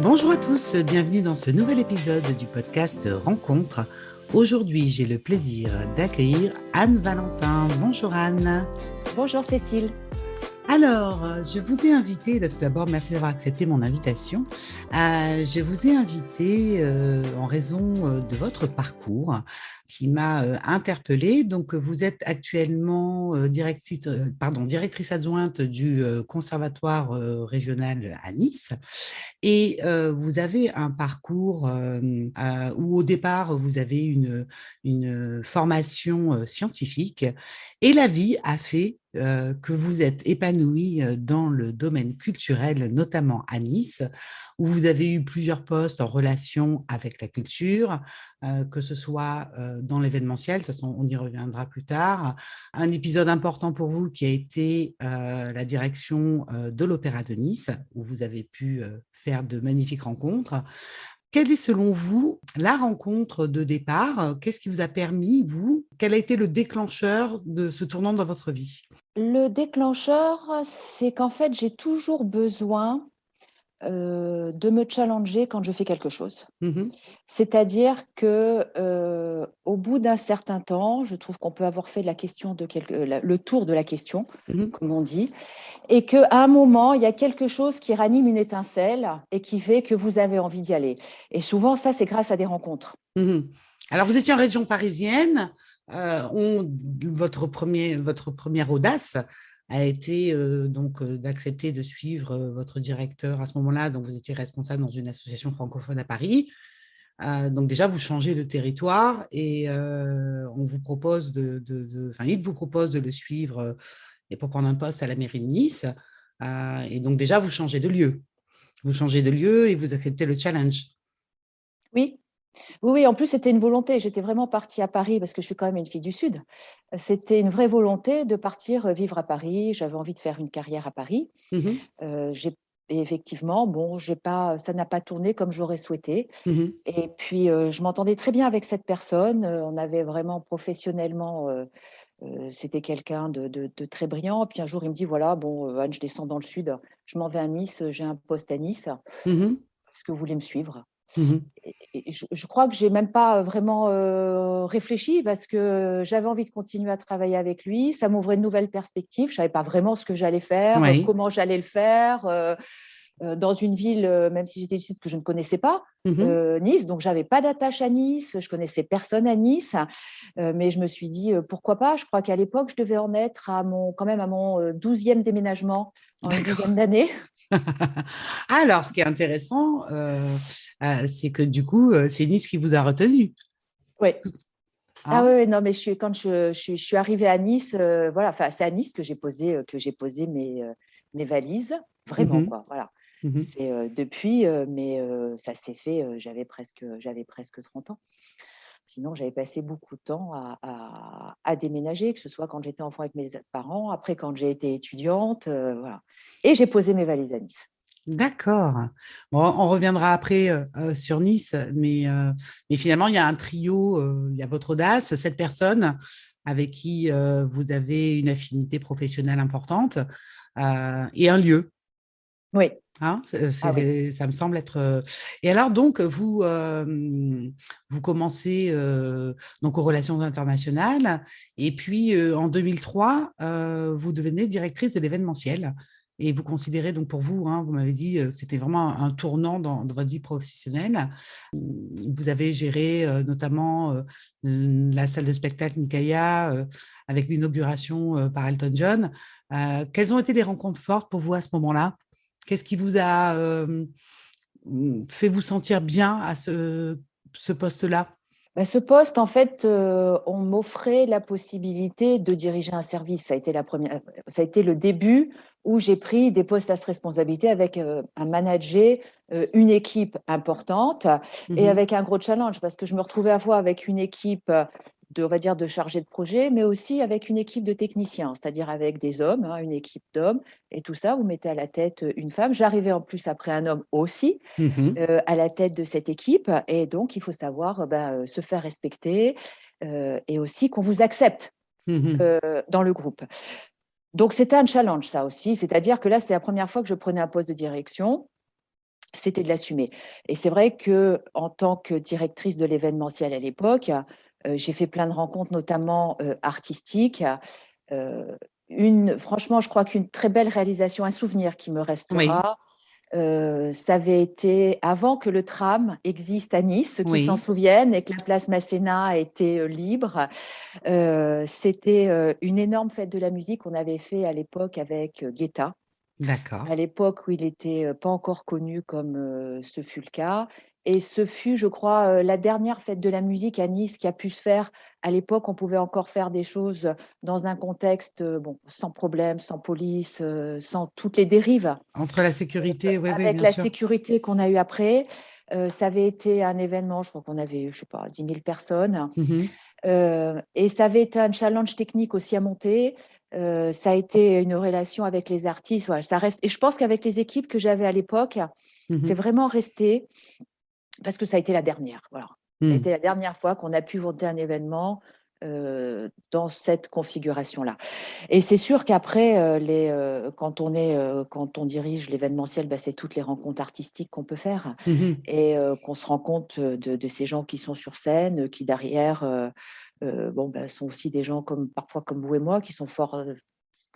Bonjour à tous, bienvenue dans ce nouvel épisode du podcast Rencontre. Aujourd'hui, j'ai le plaisir d'accueillir Anne Valentin. Bonjour Anne. Bonjour Cécile. Alors, je vous ai invité, tout d'abord, merci d'avoir accepté mon invitation. Je vous ai invité en raison de votre parcours qui m'a interpellée. Donc, vous êtes actuellement directrice adjointe du conservatoire régional à Nice. Et vous avez un parcours où au départ, vous avez une formation scientifique et la vie a fait que vous êtes épanouie dans le domaine culturel, notamment à Nice, où vous avez eu plusieurs postes en relation avec la culture, que ce soit dans l'événementiel, de toute façon on y reviendra plus tard. Un épisode important pour vous qui a été la direction de l'Opéra de Nice, où vous avez pu faire de magnifiques rencontres. Quelle est selon vous la rencontre de départ? Qu'est-ce qui vous a permis, vous? Quel a été le déclencheur de ce tournant dans votre vie? Le déclencheur, c'est qu'en fait, j'ai toujours besoin de me challenger quand je fais quelque chose. Mmh. C'est-à-dire que au bout d'un certain temps, je trouve qu'on peut avoir fait le tour de la question, Mmh. comme on dit, et qu'à un moment, il y a quelque chose qui ranime une étincelle et qui fait que vous avez envie d'y aller. Et souvent, ça, c'est grâce à des rencontres. Mmh. Alors, vous étiez en région parisienne. Votre première audace a été d'accepter de suivre votre directeur à ce moment-là, dont vous étiez responsable dans une association francophone à Paris. Donc déjà, vous changez de territoire et on vous propose il vous propose de le suivre et pour prendre un poste à la mairie de Nice. Et donc déjà, vous changez de lieu. Vous changez de lieu et vous acceptez le challenge. Oui. Oui, en plus, c'était une volonté. J'étais vraiment partie à Paris parce que je suis quand même une fille du Sud. C'était une vraie volonté de partir vivre à Paris. J'avais envie de faire une carrière à Paris. Mhm, Et effectivement, bon, ça n'a pas tourné comme j'aurais souhaité. mhm. Et puis, je m'entendais très bien avec cette personne. On avait vraiment professionnellement, c'était quelqu'un de très brillant. Puis un jour, il me dit, voilà, bon, Anne, je descends dans le Sud. Je m'en vais à Nice. J'ai un poste à Nice. Mhm, Est-ce que vous voulez me suivre? mhm. Et je crois que j'ai même pas vraiment réfléchi parce que j'avais envie de continuer à travailler avec lui. Ça m'ouvrait de nouvelles perspectives. Je savais pas vraiment ce que j'allais faire, Oui. comment j'allais le faire, dans une ville, même si j'étais du site que je ne connaissais pas, Mhm. Nice. Donc, j'avais pas d'attache à Nice. Je connaissais personne à Nice. Mais je me suis dit, pourquoi pas? Je crois qu'à l'époque, je devais en être quand même à mon 12e déménagement en une D'accord. dizaine d'années. Alors, ce qui est intéressant, c'est que du coup, c'est Nice qui vous a retenu. Oui. Ah Hein. oui, non, mais quand je suis arrivée à Nice, voilà, enfin, c'est à Nice que j'ai posé mes valises, vraiment, Mhm, quoi, voilà. mhm. C'est depuis, mais ça s'est fait, j'avais presque 30 ans. Sinon, j'avais passé beaucoup de temps à déménager, que ce soit quand j'étais enfant avec mes parents, après quand j'ai été étudiante, voilà. Et j'ai posé mes valises à Nice. D'accord. Bon, on reviendra après sur Nice, mais finalement, il y a un trio, il y a votre audace, cette personne avec qui vous avez une affinité professionnelle importante et un lieu. Oui, Hein, ah oui. ça me semble être. Et alors, donc, vous commencez donc aux relations internationales, et puis en 2003, vous devenez directrice de l'événementiel. Et vous considérez donc pour vous, hein, vous m'avez dit que c'était vraiment un tournant dans votre vie professionnelle. Vous avez géré notamment la salle de spectacle Nicaïa avec l'inauguration par Elton John. Quelles ont été les rencontres fortes pour vous à ce moment-là? Qu'est-ce qui vous a fait vous sentir bien à ce poste-là? Bah, ce poste, en fait, on m'offrait la possibilité de diriger un service. Ça a été le début où j'ai pris des postes à responsabilité avec un manager, une équipe importante et Mhm, avec un gros challenge parce que je me retrouvais à la fois avec une équipe on va dire, de chargés de projet, mais aussi avec une équipe de techniciens, c'est-à-dire avec des hommes, hein, une équipe d'hommes et tout ça. Vous mettez à la tête une femme. J'arrivais en plus après un homme aussi mhm, à la tête de cette équipe. Et donc, il faut savoir se faire respecter et aussi qu'on vous accepte mhm, dans le groupe. Donc, c'était un challenge, ça aussi. C'est-à-dire que là, c'était la première fois que je prenais un poste de direction. c'était de l'assumer. Et c'est vrai que en tant que directrice de l'événementiel à l'époque, j'ai fait plein de rencontres, notamment artistiques. Euh, Franchement, je crois qu'une très belle réalisation, un souvenir qui me Oui, restera, ça avait été avant que le tram existe à Nice, ceux qui s'en oui, souviennent, et que la place Masséna était libre. C'était une énorme fête de la musique qu'on avait fait à l'époque avec Guetta, d'accord. à l'époque où il n'était pas encore connu comme ce fut le cas. Et ce fut, je crois, la dernière fête de la musique à Nice qui a pu se faire. À l'époque, on pouvait encore faire des choses dans un contexte bon, sans problème, sans police, sans toutes les dérives. Entre la sécurité, oui, oui, Avec bien la sûr. sécurité qu'on a eue après, ça avait été un événement, je crois qu'on avait, je sais pas, 10 000 personnes. Mhm, Et ça avait été un challenge technique aussi à monter. Ça a été une relation avec les artistes. Voilà, ça reste. Et je pense qu'avec les équipes que j'avais à l'époque, c'est mhm, vraiment resté parce que ça a été la dernière. Voilà. Ça a mhm. été la dernière fois qu'on a pu monter un événement dans cette configuration-là. Et c'est sûr qu'après, quand on dirige l'événementiel, bah, c'est toutes les rencontres artistiques qu'on peut faire Mhm. et qu'on se rend compte de ces gens qui sont sur scène, qui derrière bon, bah, sont aussi des gens comme parfois comme vous et moi, qui sont fort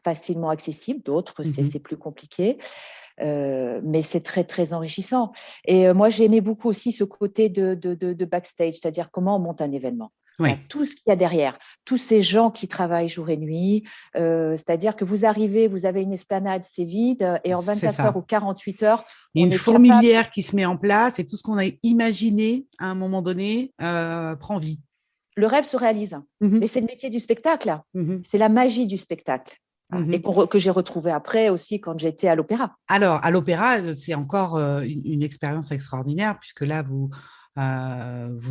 facilement accessibles. D'autres, c'est Mhm. plus compliqué. Mais c'est très, très enrichissant. Et moi, j'aimais beaucoup aussi ce côté de backstage, c'est-à-dire comment on monte un événement. Voilà, Oui, tout ce qu'il y a derrière, tous ces gens qui travaillent jour et nuit, c'est-à-dire que vous arrivez, vous avez une esplanade, c'est vide, et en c'est 24 heures ou ça. 48 heures, Il y a on une est capable. fourmilière qui se met en place et tout ce qu'on a imaginé à un moment donné prend vie. Le rêve se réalise. Mais Mhm, c'est le métier du spectacle, mhm, c'est la magie du spectacle. Voilà. Et mhm. que j'ai retrouvé après aussi quand j'étais à l'opéra. Alors, à l'opéra, c'est encore une expérience extraordinaire puisque là, vous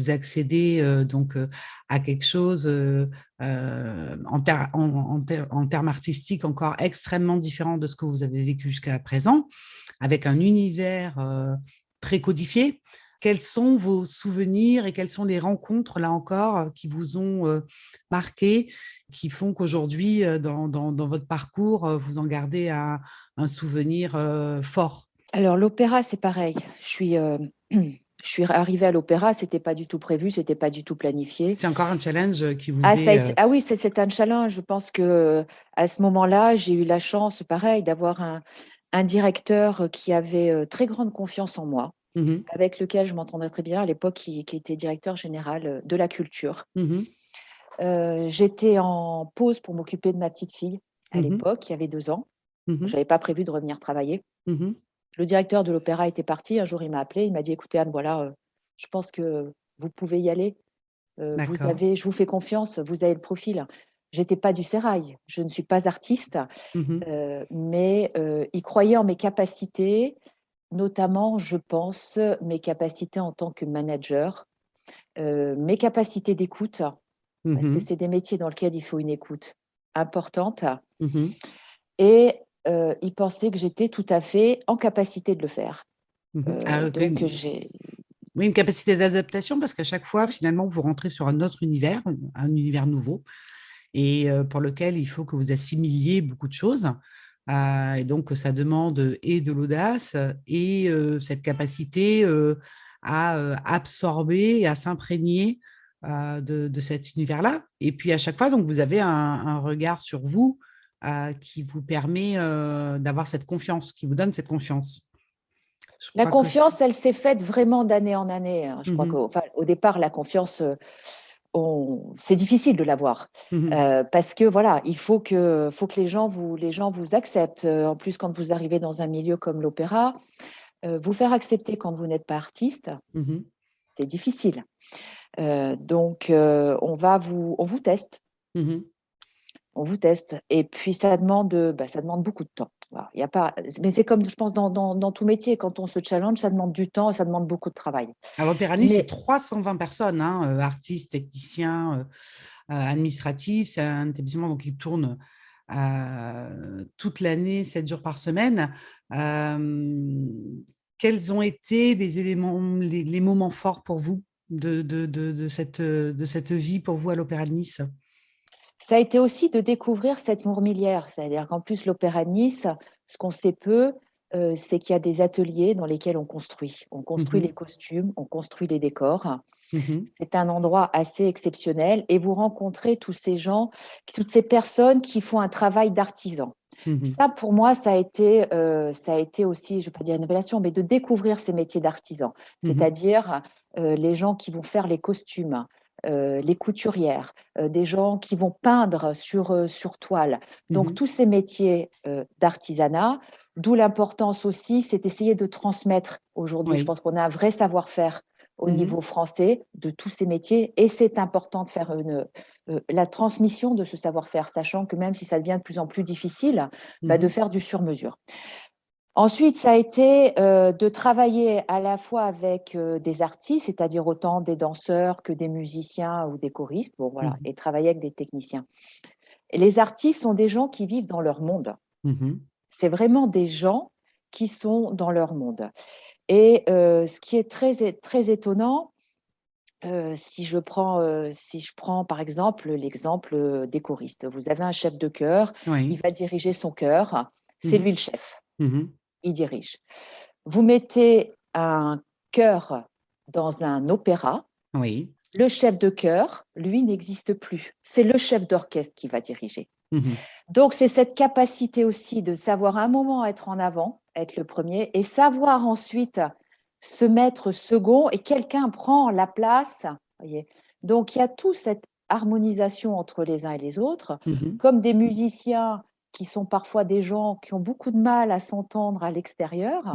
accédez donc à quelque chose en termes artistiques encore extrêmement différent de ce que vous avez vécu jusqu'à présent, avec un univers très codifié. Quels sont vos souvenirs et quelles sont les rencontres, là encore, qui vous ont marqué, qui font qu'aujourd'hui, dans votre parcours, vous en gardez un souvenir fort? Alors, l'opéra, c'est pareil. Je suis arrivée à l'opéra, c'était pas du tout prévu, c'était pas du tout planifié. C'est encore un challenge qui Ah, vous est... ah oui, c'est un challenge. Je pense que à ce moment-là, j'ai eu la chance, pareil, d'avoir un directeur qui avait très grande confiance en moi, Mhm, avec lequel je m'entendais très bien à l'époque, qui était directeur général de la culture. mhm, J'étais en pause pour m'occuper de ma petite fille à mhm, l'époque, qui avait 2 ans. Je mhm, n'avais pas prévu de revenir travailler. mhm. Le directeur de l'opéra était parti. Un jour, il m'a appelé. Il m'a dit, écoutez, Anne, voilà, je pense que vous pouvez y aller. D'accord. Je vous fais confiance. Vous avez le profil. J'étais pas du sérail. Je ne suis pas artiste, Mhm, mais il croyait en mes capacités, notamment, je pense, mes capacités en tant que manager, mes capacités d'écoute, parce que mhm, c'est des métiers dans lesquels il faut une écoute importante. mhm, Et il pensait que j'étais tout à fait en capacité de le faire. mhm. Ah, ok. Donc, j'ai. Oui, une capacité d'adaptation parce qu'à chaque fois, finalement, vous rentrez sur un autre univers, un univers nouveau, et pour lequel il faut que vous assimiliez beaucoup de choses. Et donc, ça demande et de l'audace et cette capacité à absorber et à s'imprégner de cet univers-là. Et puis, à chaque fois, donc, vous avez un regard sur vous qui vous permet d'avoir cette confiance, qui vous donne cette confiance. Je La crois que confiance, elle s'est faite vraiment d'année en année, hein. Je crois Mhm, qu'au départ, la confiance, c'est difficile de l'avoir. mhm, Parce que voilà, faut que les gens vous acceptent. En plus, quand vous arrivez dans un milieu comme l'opéra, vous faire accepter quand vous n'êtes pas artiste, mhm, c'est difficile. Donc, on vous teste. mhm. On vous teste. Et puis, ça demande beaucoup de temps. Voilà. Il y a pas, mais c'est comme, je pense, dans tout métier, quand on se challenge, ça demande du temps et ça demande beaucoup de travail. À l'Opéra Nice, c'est Mais 320 personnes, hein, artistes, techniciens, administratifs. C'est un établissement donc, qui tourne toute l'année, 7 jours par semaine. Euh, Quels ont été les éléments, les moments forts pour vous de cette vie pour vous à l'Opéra de Nice? ça a été aussi de découvrir cette fourmilière. C'est-à-dire qu'en plus, l'Opéra de Nice, ce qu'on sait peu, c'est qu'il y a des ateliers dans lesquels on construit. On construit Mhm. les costumes, on construit les décors. Mhm. C'est un endroit assez exceptionnel et vous rencontrez tous ces gens, toutes ces personnes qui font un travail d'artisan. Mhm. Ça, pour moi, ça a été aussi, je ne vais pas dire une révélation, mais de découvrir ces métiers d'artisan, Mhm. c'est-à-dire les gens qui vont faire les costumes, les couturières, des gens qui vont peindre sur toile. Donc, Mhm. tous ces métiers d'artisanat, d'où l'importance aussi, c'est d'essayer de transmettre aujourd'hui. Je Oui. pense qu'on a un vrai savoir-faire au Mhm. niveau français de tous ces métiers et c'est important de faire la transmission de ce savoir-faire, sachant que même si ça devient de plus en plus difficile, bah, de Mhm. faire du sur-mesure. Ensuite, ça a été de travailler à la fois avec des artistes, c'est-à-dire autant des danseurs que des musiciens ou des choristes, bon, voilà, Mhm. et travailler avec des techniciens. Et les artistes sont des gens qui vivent dans leur monde. Mhm. C'est vraiment des gens qui sont dans leur monde. Et ce qui est très étonnant, si je prends par exemple l'exemple des choristes, vous avez un chef de chœur, il Oui. va diriger son chœur, c'est lui Mhm. le chef, Mhm. il dirige. Vous mettez un chœur dans un opéra, Oui. le chef de chœur, lui, n'existe plus. C'est le chef d'orchestre qui va diriger. Mhm. Donc, c'est cette capacité aussi de savoir à un moment être en avant, être le premier, et savoir ensuite se mettre second et quelqu'un prend la place. Voyez. Donc, il y a toute cette harmonisation entre les uns et les autres, Mhm. comme des musiciens qui sont parfois des gens qui ont beaucoup de mal à s'entendre à l'extérieur.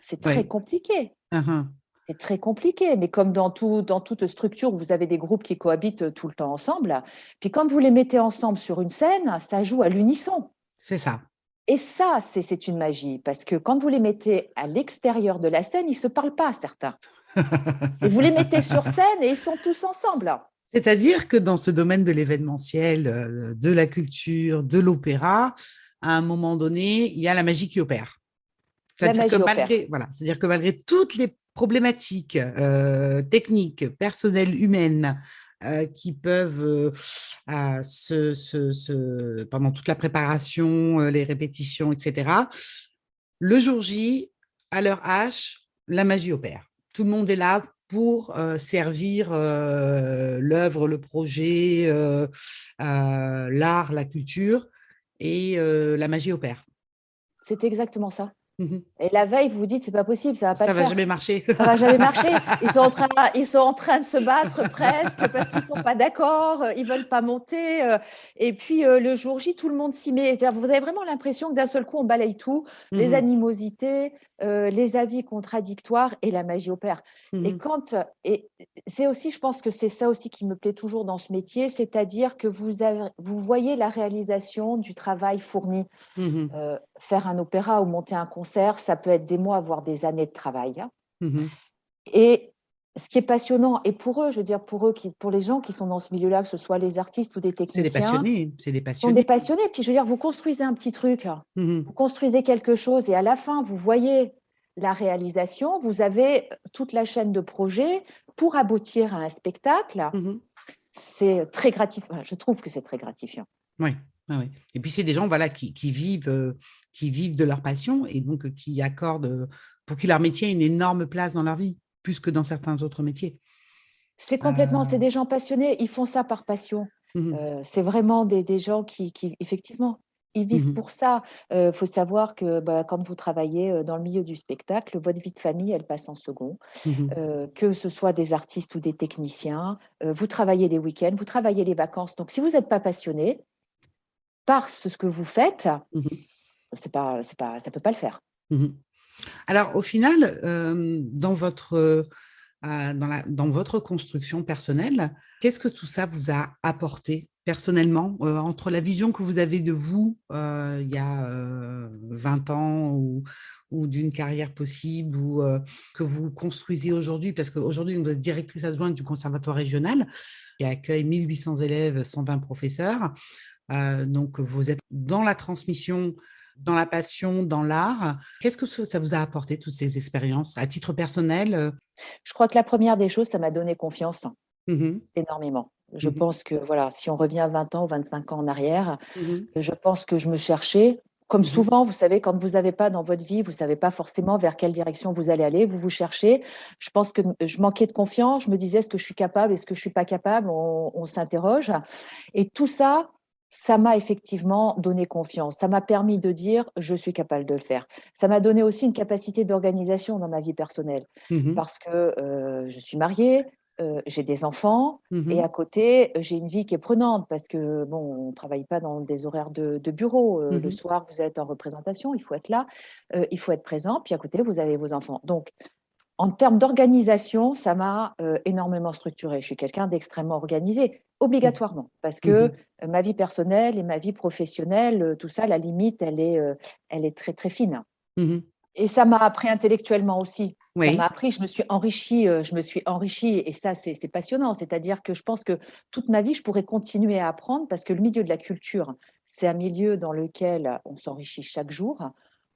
C'est très Oui. compliqué. Mhm. C'est très compliqué, mais comme dans toute structure où vous avez des groupes qui cohabitent tout le temps ensemble, puis quand vous les mettez ensemble sur une scène, ça joue à l'unisson. C'est ça. Et ça, c'est une magie, parce que quand vous les mettez à l'extérieur de la scène, ils ne se parlent pas, certains. Et vous les mettez sur scène et ils sont tous ensemble. C'est-à-dire que dans ce domaine de l'événementiel, de la culture, de l'opéra, à un moment donné, il y a la magie qui opère. La C'est-à-dire que magie opère. malgré, voilà, c'est-à-dire que malgré toutes les problématiques techniques, personnelles, humaines, qui peuvent, pendant toute la préparation, les répétitions, etc., le jour J, à l'heure H, la magie opère. Tout le monde est là pour servir l'œuvre, le projet, l'art, la culture, et la magie opère. C'est exactement ça. Mhm. Et la veille, vous vous dites, c'est pas possible, ça va pas Ça le va faire. jamais marcher. Ça va jamais marcher. Ils sont en train de se battre presque parce qu'ils sont pas d'accord, ils veulent pas monter. Et puis le jour J, tout le monde s'y met. C'est-à-dire, vous avez vraiment l'impression que d'un seul coup, on balaye tout, les Mhm. animosités, les avis contradictoires et la magie opère. Et Mhm. quand et c'est aussi, je pense que c'est ça aussi qui me plaît toujours dans ce métier, c'est-à-dire que vous voyez la réalisation du travail fourni. Mhm. Faire un opéra ou monter un concert, ça peut être des mois, voire des années de travail, hein. Mhm. Et ce qui est passionnant, et pour eux, je veux dire, pour les gens qui sont dans ce milieu-là, que ce soit les artistes ou des C'est des techniciens, passionnés, c'est des sont des passionnés. passionnés. Puis je veux dire, vous construisez un petit truc, vous Mhm. construisez quelque chose, et à la fin, vous voyez la réalisation, vous avez toute la chaîne de projets pour aboutir à un spectacle. Mhm. C'est très gratifiant. Je trouve que c'est très gratifiant. Oui, ouais, ouais. Et puis c'est des gens voilà, qui vivent de leur passion et donc qui accordent, pour qui leur métier ait une énorme place dans leur vie, plus que dans certains autres métiers. C'est complètement, Euh, c'est des gens passionnés, ils font ça par passion. mhm. C'est vraiment des gens effectivement, ils vivent Mhm. pour ça. Il faut savoir que bah, quand vous travaillez dans le milieu du spectacle, votre vie de famille, elle passe en second. Mhm. Que ce soit des artistes ou des techniciens, vous travaillez les week-ends, vous travaillez les vacances. Donc, si vous n'êtes pas passionné par ce que vous faites, Mhm. ça peut pas le faire. Mhm. Alors, au final, dans votre construction personnelle, qu'est-ce que tout ça vous a apporté personnellement, entre la vision que vous avez de vous il y a 20 ans ou d'une carrière possible ou que vous construisez aujourd'hui, parce qu'aujourd'hui, vous êtes directrice adjointe du Conservatoire régional qui accueille 1800 élèves, 120 professeurs. Donc, vous êtes dans la transmission, dans la passion, dans l'art. Qu'est-ce que ça vous a apporté, toutes ces expériences, à titre personnel? Je crois que la première des choses, ça m'a donné confiance Mhm. énormément. Je Mhm. pense que voilà, si on revient 20 ans, 25 ans en arrière, Mhm. je pense que je me cherchais Comme Mhm. souvent, vous savez, quand vous n'avez pas dans votre vie, vous ne savez pas forcément vers quelle direction vous allez aller, vous vous cherchez. Je pense que je manquais de confiance, je me disais, est-ce que je suis capable, est-ce que je ne suis pas capable, on s'interroge. Et tout ça, ça m'a effectivement donné confiance. Ça m'a permis de dire, je suis capable de le faire. Ça m'a donné aussi une capacité d'organisation dans ma vie personnelle, Mhm. parce que je suis mariée, j'ai des enfants, et Mhm. à côté, j'ai une vie qui est prenante parce que, bon, on ne travaille pas dans des horaires de bureau. Le Mhm. soir, vous êtes en représentation, il faut être là, il faut être présent. Puis à côté, vous avez vos enfants. Donc, en termes d'organisation, ça m'a énormément structurée. Je suis quelqu'un d'extrêmement organisé, obligatoirement, parce que Mhm. ma vie personnelle et ma vie professionnelle, tout ça, la limite, elle est très, très fine. Mhm. Et ça m'a appris intellectuellement aussi. Ça m'a Oui. appris, je me suis enrichie et ça, c'est passionnant. C'est-à-dire que je pense que toute ma vie, je pourrais continuer à apprendre parce que le milieu de la culture, c'est un milieu dans lequel on s'enrichit chaque jour,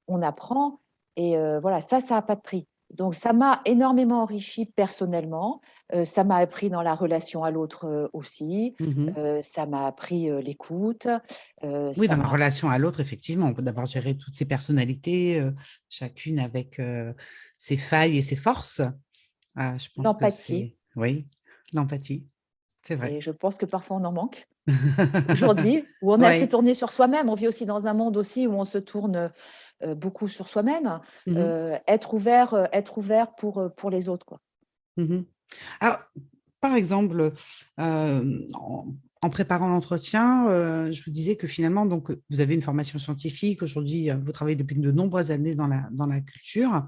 on apprend et voilà, ça n'a pas de prix. Donc, ça m'a énormément enrichi personnellement. Ça m'a appris dans la relation à l'autre aussi. Mhm. Ça m'a appris l'écoute. Oui, Ça dans la m'a relation à l'autre, effectivement, on peut d'abord gérer toutes ces personnalités, chacune avec ses failles et ses forces. Je pense que l'empathie. c'est, oui, l'empathie, c'est vrai. Et je pense que parfois on en manque aujourd'hui, où on est assez Oui. tourné sur soi-même. On vit aussi dans un monde aussi où on se tourne beaucoup sur soi-même. Mhm. Être ouvert pour les autres, quoi. Mhm. Alors, par exemple, en préparant l'entretien, je vous disais que finalement, donc, vous avez une formation scientifique. Aujourd'hui, vous travaillez depuis de nombreuses années dans la culture.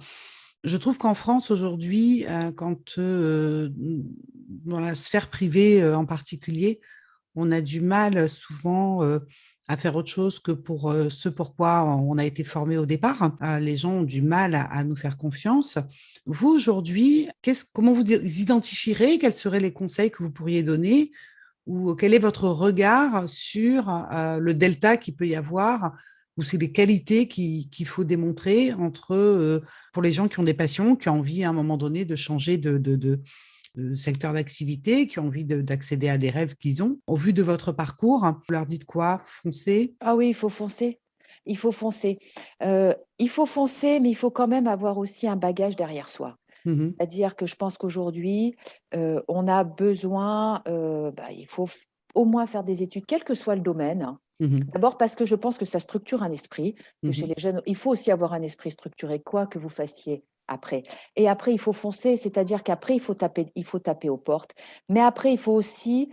Je trouve qu'en France, aujourd'hui, quand dans la sphère privée en particulier, on a du mal souvent à faire autre chose que pour ce pourquoi on a été formé au départ. Les gens ont du mal à nous faire confiance. Vous, aujourd'hui, comment vous identifierez, quels seraient les conseils que vous pourriez donner ou quel est votre regard sur le delta qu'il peut y avoir ou c'est les qualités qu'il faut démontrer entre, pour les gens qui ont des passions, qui ont envie à un moment donné de changer de secteur d'activité, qui ont envie d'accéder à des rêves qu'ils ont. Au vu de votre parcours, vous leur dites quoi? Foncez? Ah oui, il faut foncer. Il faut foncer. Il faut foncer, mais il faut quand même avoir aussi un bagage derrière soi. Mhm. C'est-à-dire que je pense qu'aujourd'hui, on a besoin, il faut au moins faire des études, quel que soit le domaine. Mhm. D'abord parce que je pense que ça structure un esprit, que chez Mhm. les jeunes, il faut aussi avoir un esprit structuré, quoi que vous fassiez après. Et après, il faut foncer, c'est-à-dire qu'après, il faut taper aux portes. Mais après, il faut aussi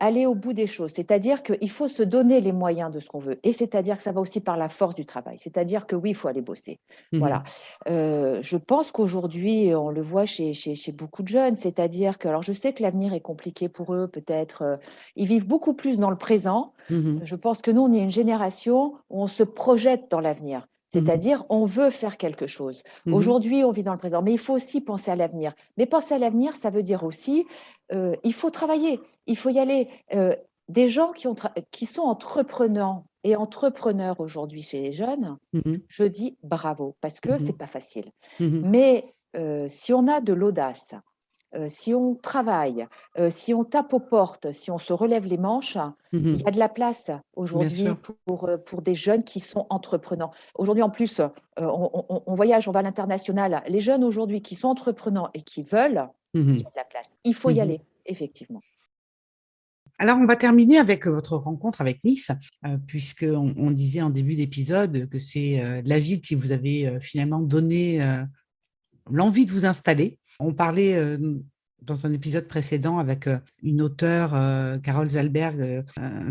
aller au bout des choses, c'est-à-dire qu'il faut se donner les moyens de ce qu'on veut. Et c'est-à-dire que ça va aussi par la force du travail, c'est-à-dire que oui, il faut aller bosser. Voilà. Mhm. Je pense qu'aujourd'hui, on le voit chez beaucoup de jeunes, c'est-à-dire que, alors je sais que l'avenir est compliqué pour eux, peut-être, ils vivent beaucoup plus dans le présent. Mhm. Je pense que nous, on est une génération où on se projette dans l'avenir. Mhm. C'est-à-dire, on veut faire quelque chose. Mhm. Aujourd'hui, on vit dans le présent, mais il faut aussi penser à l'avenir. Mais penser à l'avenir, ça veut dire aussi, il faut travailler, il faut y aller. Des gens qui sont entrepreneurs et entrepreneurs aujourd'hui chez les jeunes, Mhm. je dis bravo, parce que c'est Mhm. pas facile. Mhm. Mais si on a de l'audace, si on travaille, si on tape aux portes, si on se relève les manches, il y Mhm. a de la place Bien aujourd'hui sûr. pour des jeunes qui sont entreprenants. Aujourd'hui, en plus, on voyage, on va à l'international. Les jeunes aujourd'hui qui sont entreprenants et qui veulent, il y Mhm. a de la place. Il faut y Mhm. aller, effectivement. Alors, on va terminer avec votre rencontre avec Nice, puisqu'on on disait en début d'épisode que c'est la ville qui vous avait finalement donné l'envie de vous installer. On parlait dans un épisode précédent avec une auteure, Carole Zalberg,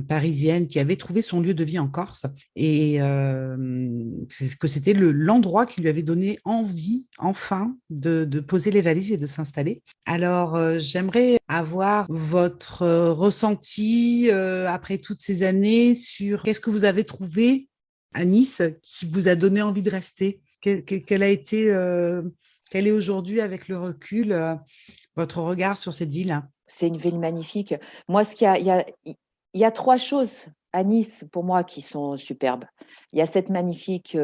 parisienne, qui avait trouvé son lieu de vie en Corse et que c'était l'endroit qui lui avait donné envie, enfin, de poser les valises et de s'installer. Alors, j'aimerais avoir votre ressenti après toutes ces années sur qu'est-ce que vous avez trouvé à Nice qui vous a donné envie de rester. Quel a été quel est aujourd'hui, avec le recul, votre regard sur cette ville? C'est une ville magnifique. Moi, il y a trois choses à Nice pour moi qui sont superbes. Il y a cette magnifique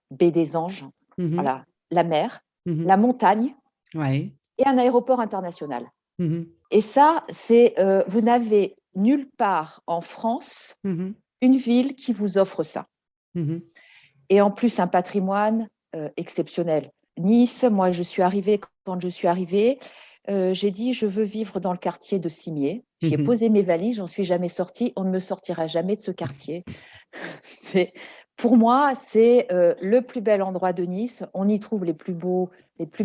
baie des Anges, Mhm. voilà, la mer, la Mhm. montagne Ouais. et un aéroport international. Mhm. Et ça, c'est vous n'avez nulle part en France Mhm. une ville qui vous offre ça. Mmh. et en plus un patrimoine exceptionnel. Nice, moi, quand je suis arrivée, j'ai dit, je veux vivre dans le quartier de Cimiez. J'y ai Mmh. posé mes valises, j'en suis jamais sortie. On ne me sortira jamais de ce quartier. Pour moi, c'est le plus bel endroit de Nice. On y trouve les plus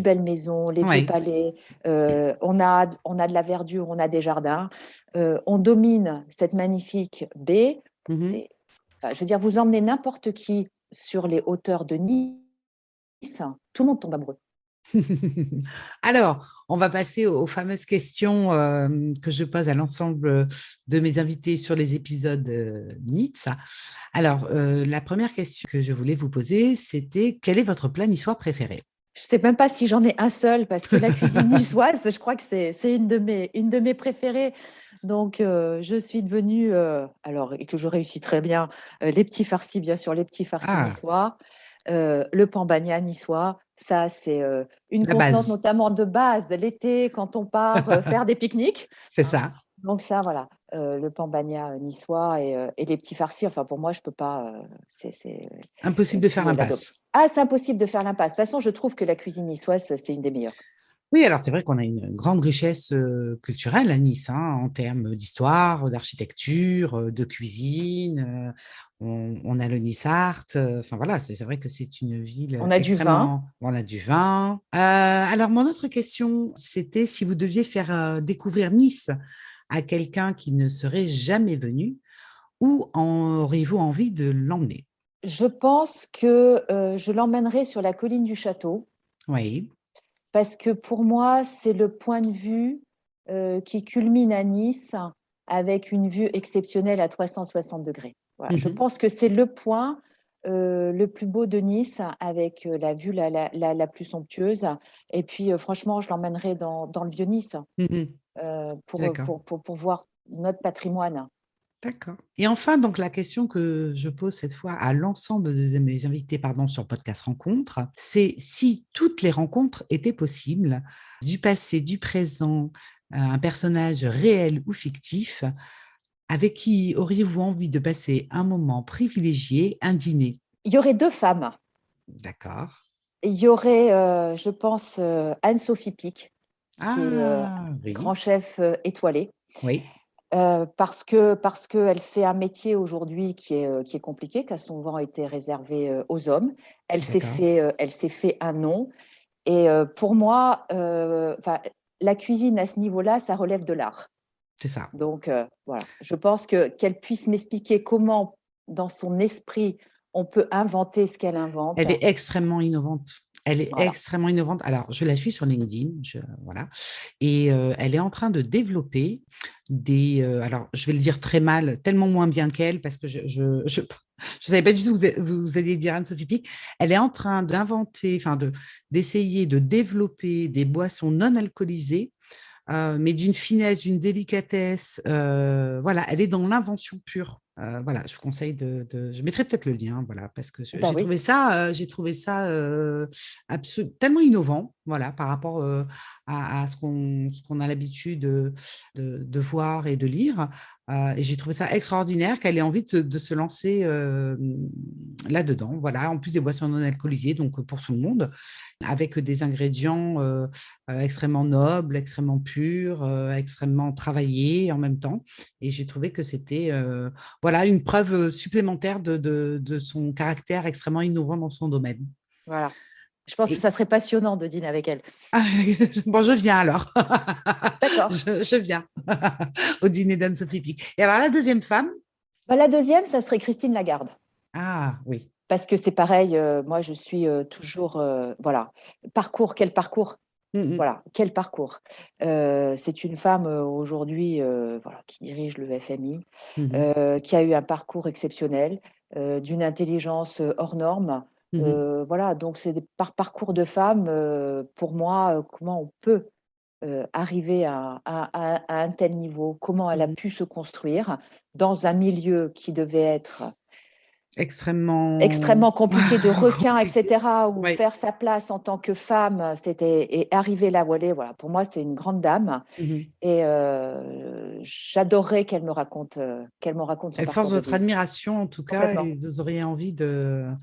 belles maisons, les beaux Oui. palais. On a de la verdure, on a des jardins. On domine cette magnifique baie. Mmh. C'est, enfin, je veux dire, vous emmenez n'importe qui sur les hauteurs de Nice, tout le monde tombe amoureux. Alors, on va passer aux fameuses questions que je pose à l'ensemble de mes invités sur les épisodes NITS. Alors, la première question que je voulais vous poser, c'était quel est votre plat niçois préféré? Je ne sais même pas si j'en ai un seul parce que la cuisine niçoise, je crois que c'est une de mes préférées. Donc, je suis devenue, alors, et que je réussis très bien, les petits farcis, bien sûr, les petits farcis Ah, niçois, le pambagna niçois. Ça, c'est une la constante, base, notamment de base, de l'été, quand on part faire des pique-niques. c'est Hein. ça. Donc, ça, voilà, le pambagna niçois et les petits farcis. Enfin, pour moi, je ne peux pas. Impossible de faire C'est la dope. l'impasse. Ah, c'est impossible de faire l'impasse. De toute façon, je trouve que la cuisine niçoise, c'est une des meilleures. Oui, alors c'est vrai qu'on a une grande richesse culturelle à Nice, hein, en termes d'histoire, d'architecture, de cuisine. On a le Nice Art. Enfin voilà, c'est vrai que c'est une ville On a du vin. extrêmement. On a du vin. Alors mon autre question, c'était si vous deviez faire découvrir Nice à quelqu'un qui ne serait jamais venu, où auriez-vous envie de l'emmener? Je pense que je l'emmènerai sur la colline du château Oui. parce que pour moi, c'est le point de vue qui culmine à Nice avec une vue exceptionnelle à 360 degrés. Voilà. Je Mhm. pense que c'est le point le plus beau de Nice avec la vue la plus somptueuse. Et puis, franchement, je l'emmènerai dans le vieux Nice Mhm. D'accord. pour voir notre patrimoine. D'accord. Et enfin, donc la question que je pose cette fois à l'ensemble de mes invités pardon, sur Podcast Rencontre, c'est si toutes les rencontres étaient possibles, du passé, du présent, un personnage réel ou fictif, avec qui auriez-vous envie de passer un moment privilégié, un dîner? Il y aurait deux femmes. D'accord. Il y aurait, je pense, Anne-Sophie Pic, qui est Ah, grand oui, chef étoilé, oui, parce qu'elle fait un métier aujourd'hui qui est compliqué, car son vent était réservé aux hommes. d'accord. Elle s'est fait un nom. Et pour moi, la cuisine à ce niveau-là, ça relève de l'art. C'est ça. Donc, voilà, je pense qu'elle puisse m'expliquer comment, dans son esprit, on peut inventer ce qu'elle invente. Elle est extrêmement innovante. Elle est Voilà. extrêmement innovante. Alors, je la suis sur LinkedIn, voilà, et elle est en train de développer des. Alors, je vais le dire très mal, tellement moins bien qu'elle, parce que je savais pas du tout que vous alliez dire Anne-Sophie Pic. Elle est en train d'inventer, enfin, d'essayer de développer des boissons non alcoolisées mais d'une finesse, d'une délicatesse. Voilà, elle est dans l'invention pure. Voilà, je vous conseille je mettrai peut-être le lien, voilà, parce que Bah oui. j'ai trouvé ça tellement innovant, voilà, par rapport à ce qu'on a l'habitude de voir et de lire. Et j'ai trouvé ça extraordinaire qu'elle ait envie de se lancer là-dedans. Voilà, en plus des boissons non alcoolisées, donc pour tout le monde, avec des ingrédients extrêmement nobles, extrêmement purs, extrêmement travaillés en même temps. Et j'ai trouvé que c'était voilà, une preuve supplémentaire de son caractère extrêmement innovant dans son domaine. Voilà. Je pense que Et ça serait passionnant de dîner avec elle. bon, je viens alors. D'accord. Je viens au dîner d'Anne-Sophie Pic. Et alors, la deuxième femme, Bah, la deuxième, ça serait Christine Lagarde. ah oui. Parce que c'est pareil, moi, je suis toujours, voilà, quel parcours, Mm, voilà, quel parcours. C'est une femme aujourd'hui voilà, qui dirige le FMI, mm, qui a eu un parcours exceptionnel, d'une intelligence hors norme. mm, Voilà, donc c'est par parcours de femme, pour moi, comment on peut arriver à un tel niveau, comment elle a mm, pu se construire dans un milieu qui devait être extrêmement extrêmement compliqué de requin, compliqué. etc., ou Oui. faire sa place en tant que femme, et arriver là où elle est, voilà, pour moi, c'est une grande dame. Mhm. Et j'adorerais qu'elle me raconte son Elle force parcours de votre vie. admiration, en tout cas, Complètement. et vous auriez envie d'en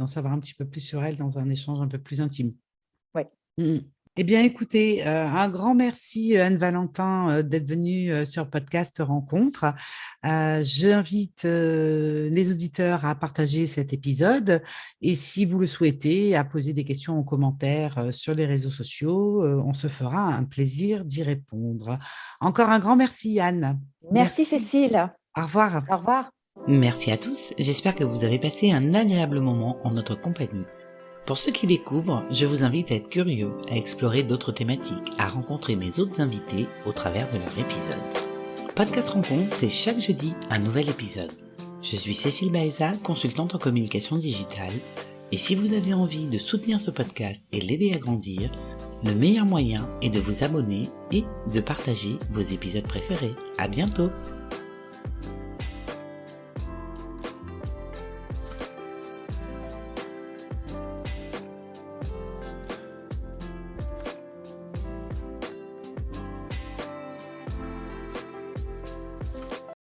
savoir un petit peu plus sur elle dans un échange un peu plus intime. Oui. Mm. Eh bien, écoutez, un grand merci, Anne-Valentin, d'être venue sur Podcast Rencontre. J'invite les auditeurs à partager cet épisode et si vous le souhaitez, à poser des questions en commentaire sur les réseaux sociaux. On se fera un plaisir d'y répondre. Encore un grand merci, Anne. Merci, Merci. Cécile. Au revoir. Au revoir. Merci à tous, j'espère que vous avez passé un agréable moment en notre compagnie. Pour ceux qui découvrent, je vous invite à être curieux, à explorer d'autres thématiques, à rencontrer mes autres invités au travers de leur épisode. Podcast Rencontre, c'est chaque jeudi un nouvel épisode. Je suis Cécile Baeza, consultante en communication digitale, et si vous avez envie de soutenir ce podcast et l'aider à grandir, le meilleur moyen est de vous abonner et de partager vos épisodes préférés. À bientôt!